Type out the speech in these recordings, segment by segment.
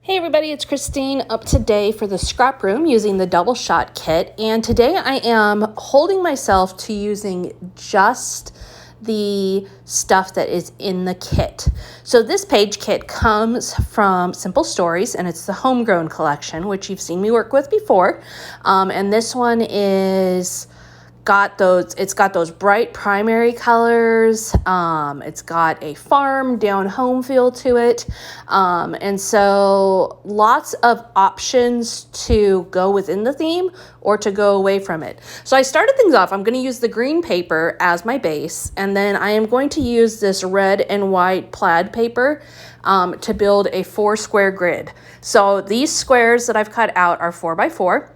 Hey everybody, it's Christine up today for the scrap room using the DoubleShot kit, and today I am holding myself to using just the stuff that is in the kit. So this page kit comes from Simple Stories, and it's the Homegrown collection, which you've seen me work with before, and this one is it's got those bright primary colors. It's got a farm down home feel to it. And so lots of options to go within the theme or to go away from it. So I started things off. I'm going to use the green paper as my base, and then I am going to use this red and white plaid paper to build a 4-square grid. So these squares that I've cut out are 4x4.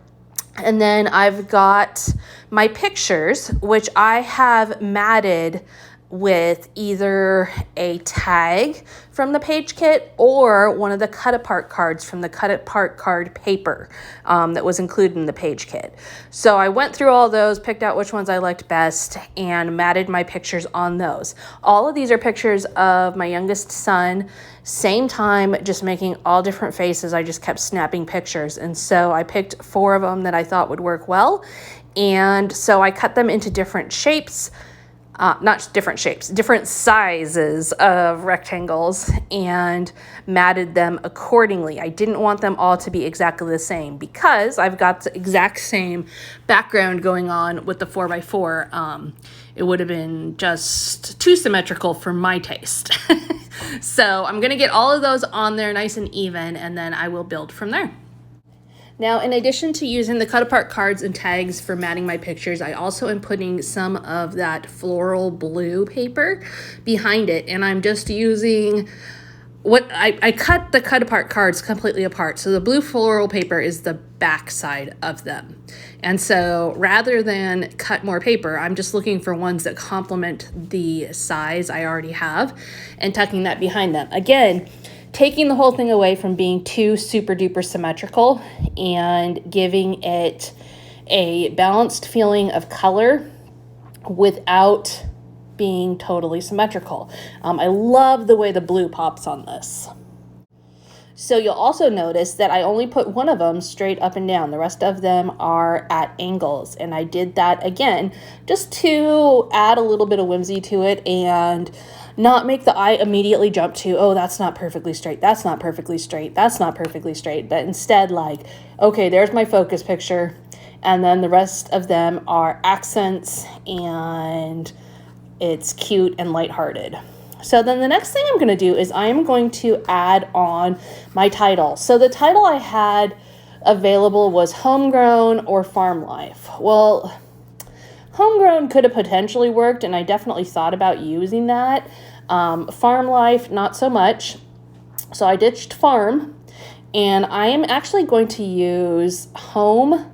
And then I've got my pictures, which I have matted with either a tag from the page kit or one of the cut apart cards from the cut apart card paper that was included in the page kit. So I went through all those, picked out which ones I liked best, and matted my pictures on those. All of these are pictures of my youngest son, same time, just making all different faces. I just kept snapping pictures. And so I picked 4 of them that I thought would work well. And so I cut them into different shapes. Not different shapes, different sizes of rectangles, and matted them accordingly. I didn't want them all to be exactly the same because I've got the exact same background going on with the 4x4. It would have been just too symmetrical for my taste. So I'm gonna get all of those on there nice and even, and then I will build from there. Now, in addition to using the cut apart cards and tags for matting my pictures, I also am putting some of that floral blue paper behind it. And I'm just using I cut the cut apart cards completely apart. So the blue floral paper is the back side of them. And so rather than cut more paper, I'm just looking for ones that complement the size I already have and tucking that behind them. Again, taking the whole thing away from being too super duper symmetrical and giving it a balanced feeling of color without being totally symmetrical. I love the way the blue pops on this. So you'll also notice that I only put one of them straight up and down. The rest of them are at angles. And I did that again, just to add a little bit of whimsy to it and not make the eye immediately jump to, oh, that's not perfectly straight, that's not perfectly straight, that's not perfectly straight, but instead like, okay, there's my focus picture, and then the rest of them are accents, and it's cute and lighthearted. So then the next thing I'm going to do is I am going to add on my title. So the title I had available was Homegrown or Farm Life. Well, Homegrown could have potentially worked, and I definitely thought about using that. Farm Life, not so much. So I ditched farm, and I am actually going to use home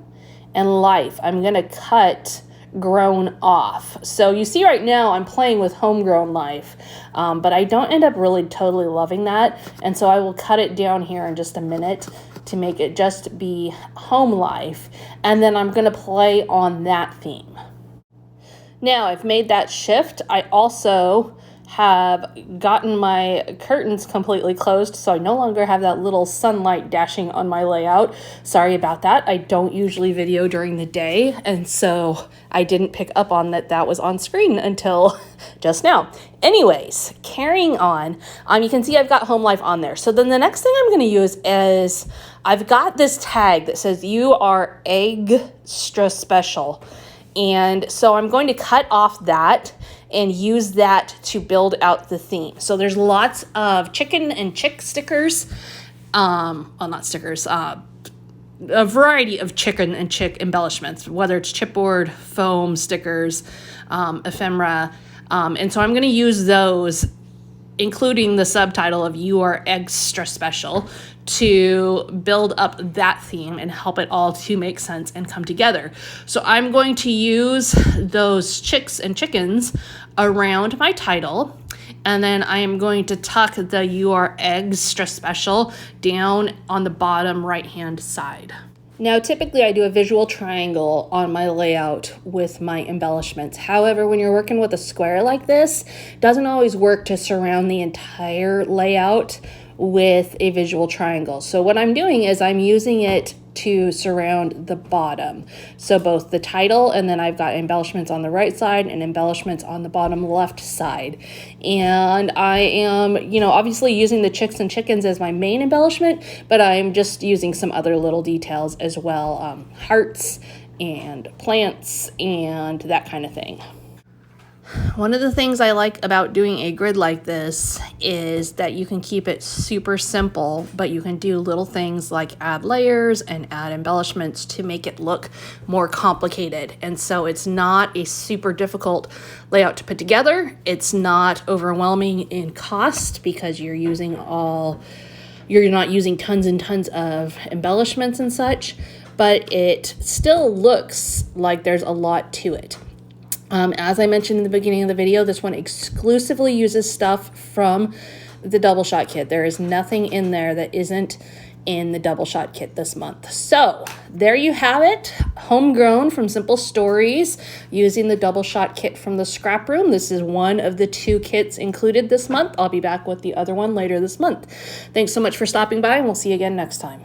and life. I'm going to cut grown off. So you see right now I'm playing with homegrown life, but I don't end up really totally loving that. And so I will cut it down here in just a minute to make it just be home life. And then I'm going to play on that theme. Now I've made that shift. I also have gotten my curtains completely closed, so I no longer have that little sunlight dashing on my layout. Sorry about that. I don't usually video during the day, and so I didn't pick up on that was on screen until just now. Anyways, carrying on, you can see I've got home life on there. So then the next thing I'm going to use is I've got this tag that says you are extra special. And so I'm going to cut off that and use that to build out the theme. So there's lots of chicken and chick stickers. Well, not stickers. A variety of chicken and chick embellishments, whether it's chipboard, foam, stickers, ephemera. And so I'm going to use those, including the subtitle of You Are Extra Special, to build up that theme and help it all to make sense and come together. So I'm going to use those chicks and chickens around my title, and then I am going to tuck the You Are Extra Special down on the bottom right hand side. Now, typically I do a visual triangle on my layout with my embellishments. However, when you're working with a square like this, it doesn't always work to surround the entire layout with a visual triangle. So what I'm doing is I'm using it to surround the bottom. So both the title, and then I've got embellishments on the right side and embellishments on the bottom left side. And I am, obviously using the chicks and chickens as my main embellishment, but I'm just using some other little details as well, hearts and plants and that kind of thing. One of the things I like about doing a grid like this is that you can keep it super simple, but you can do little things like add layers and add embellishments to make it look more complicated. And so it's not a super difficult layout to put together. It's not overwhelming in cost because you're not using tons and tons of embellishments and such, but it still looks like there's a lot to it. As I mentioned in the beginning of the video, this one exclusively uses stuff from the DoubleShot kit. There is nothing in there that isn't in the DoubleShot kit this month. So there you have it, homegrown from Simple Stories using the DoubleShot kit from the scrap room. This is one of the 2 kits included this month. I'll be back with the other one later this month. Thanks so much for stopping by, and we'll see you again next time.